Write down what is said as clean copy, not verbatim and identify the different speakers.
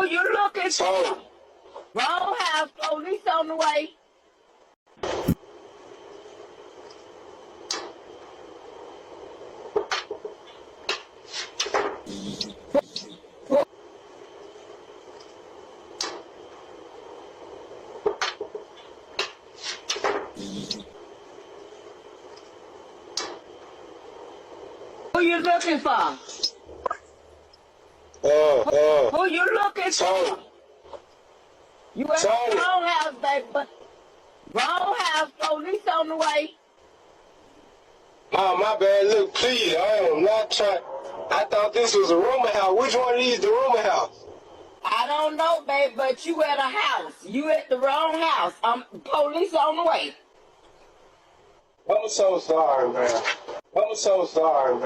Speaker 1: Who you looking for?
Speaker 2: Tony.
Speaker 1: Wrong house, police on the way. Who you looking for? Who you looking
Speaker 2: Tony.
Speaker 1: for? You at
Speaker 2: Tony.
Speaker 1: the wrong house, baby. Wrong house, police on the way.
Speaker 2: Oh, my bad. Look, please, I am not trying. I thought this was a rumor house. Which one of these the rumor house?
Speaker 1: I don't know, baby, but you at a house. You at the wrong house. Police on the way.
Speaker 2: I'm so sorry, man. I'm so sorry, man.